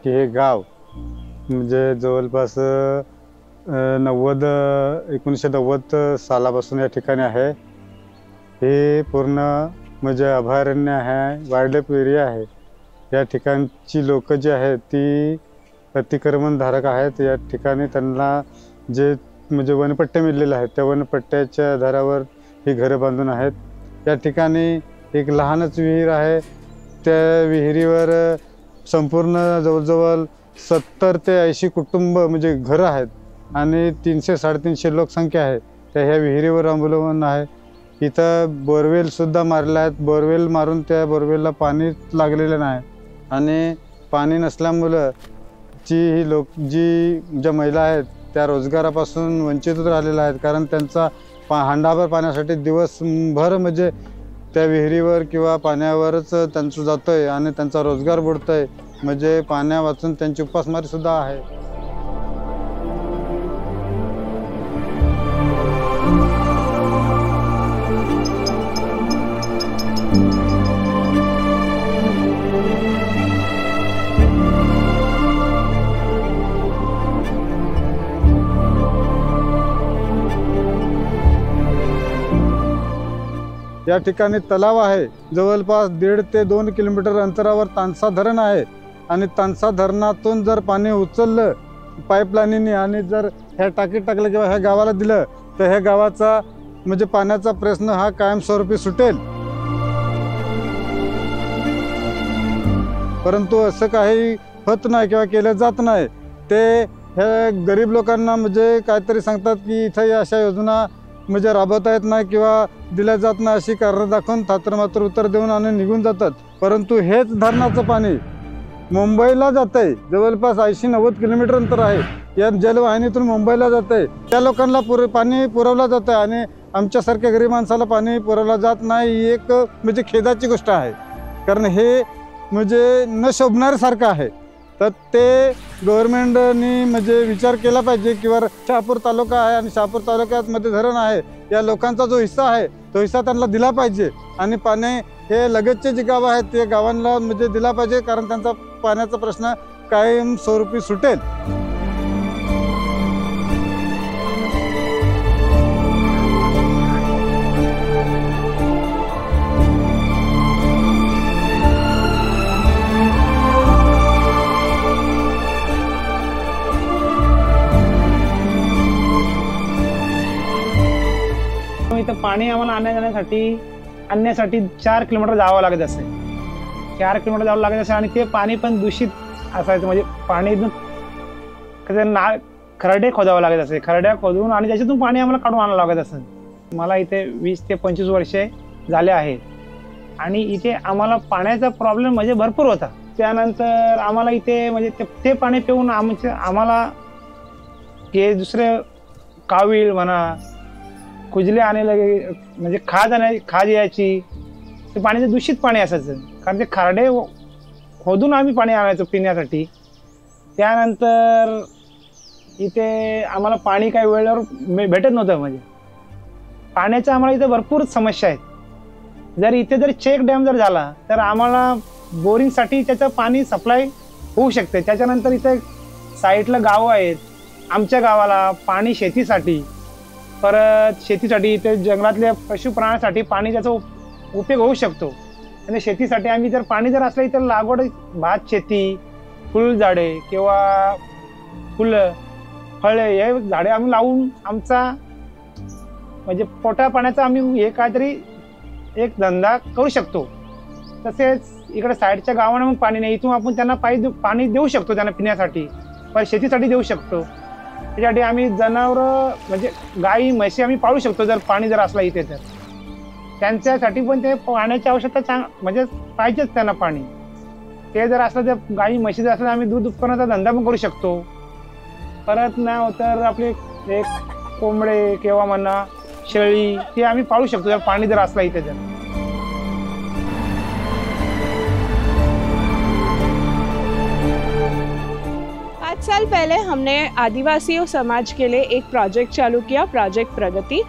की हे गाव म्हणजे जवळपास 1990 सालापासून या ठिकाणी आहे। हे पूर्ण म्हणजे अभयारण्य आहे, वाईल्ड लाईफ एरिया आहे। या ठिकाणची लोक जी आहेत ती अतिक्रमणधारक आहेत। या ठिकाणी त्यांना जे म्हणजे वनपट्टे मिळालेले आहेत त्या वनपट्ट्याच्या आधारावर ही घरं बांधून आहेत। या ठिकाणी एक लहानच विहीर आहे। त्या विहिरीवर संपूर्ण जवळजवळ 70 ते 80 कुटुंब म्हणजे घरं आहेत आणि 300-350 लोकसंख्या आहे त्या ह्या विहिरीवर अवलंबून आहे। इथं बोरवेल सुद्धा मारले आहेत। बोरवेल मारून त्या बोरवेलला पाणी लागलेलं नाही आणि पाणी नसल्यामुळे ही ज्या महिला आहेत त्या रोजगारापासून वंचित राहिलेल्या आहेत। कारण त्यांचा हांडाभर पाण्यासाठी दिवसभर म्हणजे त्या विहिरीवर किंवा पाण्यावरच त्यांचं जातोय आणि त्यांचा रोजगार बुडतोय। म्हणजे पाण्या वाचून त्यांची उपासमारी सुद्धा आहे। या ठिकाणी तलाव आहे। जवळपास 1.5 ते 2 किलोमीटर अंतरावर तानसा धरण आहे आणि तानसा धरणातून जर पाणी उचललं पाईपलाईनने आणि जर ह्या टाकीत टाकलं किंवा ह्या गावाला दिलं तर ह्या गावाचा म्हणजे पाण्याचा प्रश्न हा कायमस्वरूपी सुटेल। परंतु असं काही होत नाही किंवा केलं जात नाही। ते ह्या गरीब लोकांना म्हणजे काहीतरी सांगतात की इथं अशा योजना म्हणजे राबवता येत नाही किंवा दिल्या जात नाही अशी कारण दाखवून थात्रमात्र उत्तर देऊन आणि निघून जातात। परंतु हेच धरणाचं पाणी मुंबईला जात आहे। जवळपास 80-90 किलोमीटर अंतर आहे। या जलवाहिनीतून मुंबईला जात आहे। त्या लोकांना पाणी पुरवलं जातं आणि आमच्यासारख्या गरीब माणसाला पाणी पुरवलं जात नाही। ही एक म्हणजे खेदाची गोष्ट आहे। कारण हे म्हणजे न शोभणाऱ्यासारखं आहे। तर ते गव्हर्नमेंटनी म्हणजे विचार केला पाहिजे किंवा शहापूर तालुका आहे आणि शहापूर तालुक्यामध्ये धरण आहे। या लोकांचा जो हिस्सा आहे तो हिस्सा त्यांना दिला पाहिजे आणि पाणी हे लगतचे जे गाव आहेत ते गावांना म्हणजे दिला पाहिजे। कारण त्यांचा पाण्याचा प्रश्न कायमस्वरूपी सुटेल। इथं पाणी आम्हाला आणण्यासाठी 4 किलोमीटर जावं लागत असे। 4 किलोमीटर जावं लागत असे आणि ते पाणी पण दूषित असायचं। म्हणजे पाणी खरडे खोदावं लागत असे। खरड्या खोदून आणि त्याच्यातून पाणी आम्हाला काढून आणावं लागत असं। मला इथे 20 ते 25 वर्षे झाले आहेत आणि इथे आम्हाला पाण्याचा प्रॉब्लेम म्हणजे भरपूर होता। त्यानंतर आम्हाला इथे म्हणजे ते पाणी पिऊन आम्हाला हे दुसरे कावीळ म्हणा खुजले आणे लगे म्हणजे खाज यायची। ते पाण्याचं दूषित पाणी असायचं कारण ते खरडे खोदून आम्ही पाणी आणायचो पिण्यासाठी। त्यानंतर इथे आम्हाला पाणी काही वेळेवर भेटत नव्हतं। म्हणजे पाण्याच्या आम्हाला इथे भरपूर समस्या आहेत। जर चेक डॅम जर झाला तर आम्हाला बोरिंगसाठी त्याचं पाणी सप्लाय होऊ शकते। त्याच्यानंतर इथे साईडला गावं आहेत। आमच्या गावाला पाणी शेतीसाठी परत शेतीसाठी इथे जंगलातल्या पशुप्राण्यासाठी पाणी त्याचा उपयोग होऊ शकतो आणि शेतीसाठी आम्ही जर पाणी जर असलं तर लागवड भात शेती फुलझाडे किंवा फुलं फळे हे झाडे आम्ही लावून आमचा म्हणजे पोटा पाण्याचा आम्ही हे काहीतरी एक धंदा करू शकतो। तसेच इकडे साईडच्या गावांना मग पाणी नाही, इथून आपण त्यांना पाणी देऊ शकतो त्यांना पिण्यासाठी पण शेतीसाठी देऊ शकतो। त्यासाठी आम्ही जनावरं म्हणजे गाई म्हशी आम्ही पाळू शकतो जर पाणी जर असला इथे तर त्यांच्यासाठी पण ते पाण्याची आवश्यकता म्हणजे पाहिजेच त्यांना पाणी। ते जर असलं तर गाई म्हशी जर असलं आम्ही दूध उत्पन्नाचा धंदा पण करू शकतो। परत नाही तर आपले एक कोंबडे किंवा म्हणा शेळी ते आम्ही पाळू शकतो जर पाणी जर असला इथे तर। साल पहले हमने आदिवासी समाज के लिए एक प्रोजेक्ट चालू किया, प्रोजेक्ट प्रगति।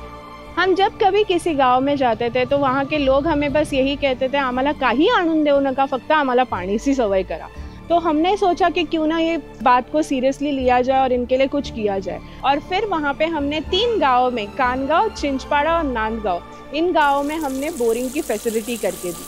हम जब कभी किसी गांव में जाते थे तो वहाँ के लोग हमें बस यही कहते थे आम्हाला काही आणून देऊ नका, फक्त आम्हाला पाण्याची सवय करा। तो हमने सोचा कि क्यों ना ये बात को सीरियसली लिया जाए और इनके लिए कुछ किया जाए। और फिर वहाँ पे हमने 3 गाँव में, कानगांव, चिंचपाड़ा और नांदगांव, इन गाँवों में हमने बोरिंग की फैसिलिटी करके दी।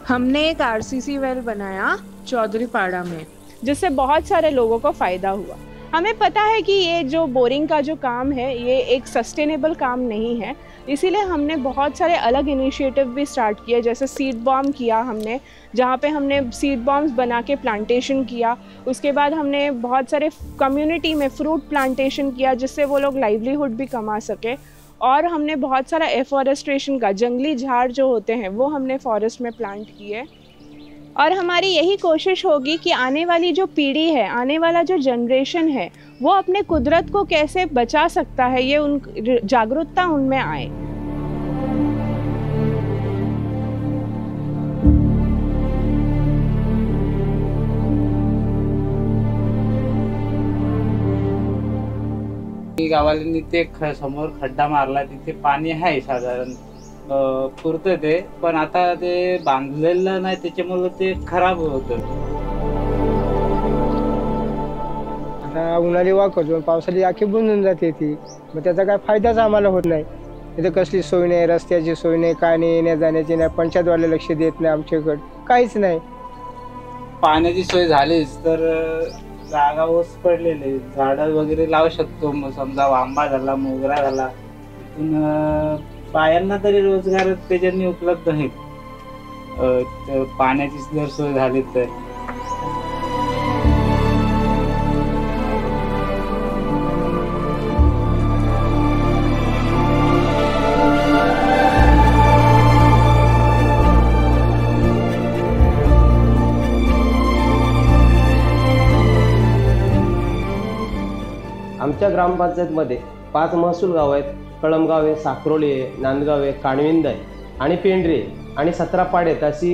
हमने एक आरसीसी वेल बनाया चौधरीपाड़ा में, जिससे बहुत सारे लोगों को फ़ायदा हुआ। हमें पता है कि ये जो बोरिंग का जो काम है ये एक सस्टेनेबल काम नहीं है, इसीलिए हमने बहुत सारे अलग इनिशिएटिव भी स्टार्ट किए, जैसे सीड बॉम्ब किया हमने, जहाँ पे हमने सीड बॉम्ब्स बना के प्लांटेशन किया। उसके बाद हमने बहुत सारे कम्युनिटी में फ्रूट प्लांटेशन किया, जिससे वो लोग लाइवलीहुड भी कमा सके। और हमने बहुत सारा एफॉरेस्ट्रेशन का, जंगली झाड़ जो होते हैं वो हमने फॉरेस्ट में प्लांट किए। और हमारी यही कोशिश होगी कि आने वाली जो पीढ़ी है, आने वाला जो जनरेशन है, वो अपने कुदरत को कैसे बचा सकता है, ये उन जागरूकता उनमें आए। गावाल्यांनी ते समोर खड्डा मारला, तिथे पाणी आहे साधारण पुरतं ते, पण आता ते बांधलेलं नाही त्याच्यामुळे ते खराब होतं। आता उन्हाळी वाकरतो, पावसाळी आखी बुंजून जाते ती, मग त्याचा काय फायदाच आम्हाला होत नाही। इथं कसली सोय नाही, रस्त्याची सोय नाही, काय नाही, येण्या जाण्याची नाही, पंचायतवाले लक्ष देत नाही आमच्याकडे, काहीच नाही। पाण्याची सोय झालीच तर जागा ओस पडलेले, झाडं वगैरे लावू शकतो, मग समजा आंबा झाला, मोगरा झाला, तिथून बायांना तरी रोजगार त्याच्यानी उपलब्ध आहेत, पाण्याची जर सोय झाली तर। आमच्या ग्रामपंचायतमध्ये 5 महसूल गाव आहेत। कळमगाव आहे, साखरोली आहे, नांदगाव आहे, काणविंद आहे आणि पेंढरी आहे आणि 17 पाडे आहेत। अशी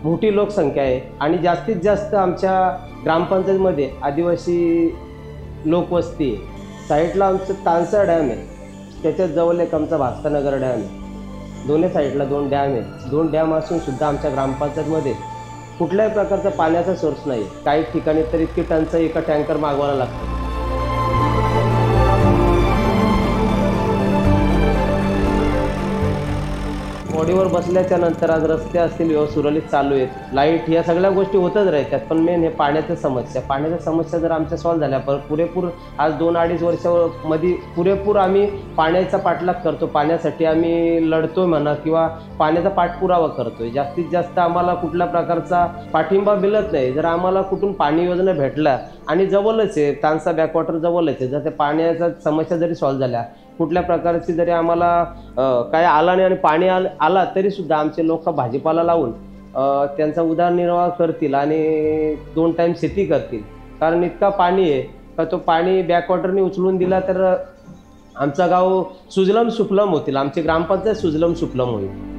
मोठी लोकसंख्या आहे आणि जास्तीत जास्त आमच्या ग्रामपंचायतमध्ये आदिवासी लोकवस्ती आहे। साईडला आमचं तानसा डॅम आहे, त्याच्याच जवळ एक आमचा भास्करनगर डॅम आहे। दोन्ही साईडला 2 डॅम आहेत। 2 डॅम असून सुद्धा आमच्या ग्रामपंचायतमध्ये कुठल्याही प्रकारचा पाण्याचा सोर्स नाही। काही ठिकाणी तर इतकी टंचाई, एका टँकर मागवायला लागतं। बॉडीवर बसल्याच्या नंतर आज रस्ते असतील सुरळीत चालू आहेत, लाईट, या सगळ्या गोष्टी होतच राहतात, पण मेन हे पाण्याच्या समस्या जर आमच्या सॉल्व्ह झाल्या, पण पुरेपूर आज 2-2.5 वर्षामध्ये पुरेपूर आम्ही पाण्याचा पाठलाग करतो, पाण्यासाठी आम्ही लढतोय म्हणा किंवा पाण्याचा पाठपुरावा करतोय। जास्तीत जास्त आम्हाला कुठल्या प्रकारचा पाठिंबा मिळत नाही। जर आम्हाला कुठून पाणी योजना भेटल्या आणि जवळच आहे, तानसा बॅकवॉटर जवळच आहे, जर त्या पाण्याचा समस्या जरी सॉल्व्ह झाल्या, कुठल्या प्रकारची जरी आम्हाला काय आला नाही आणि पाणी आला तरी सुद्धा आमचे लोक भाजीपाला लावून त्यांचा उदरनिर्वाह करतील आणि 2 टाईम शेती करतील, कारण इतका पाणी आहे का तो पाणी बॅकवॉटरने उचलून दिला तर आमचं गाव सुजलम सुफलम होतील, आमची ग्रामपंचायत सुजलम सुफलम होईल।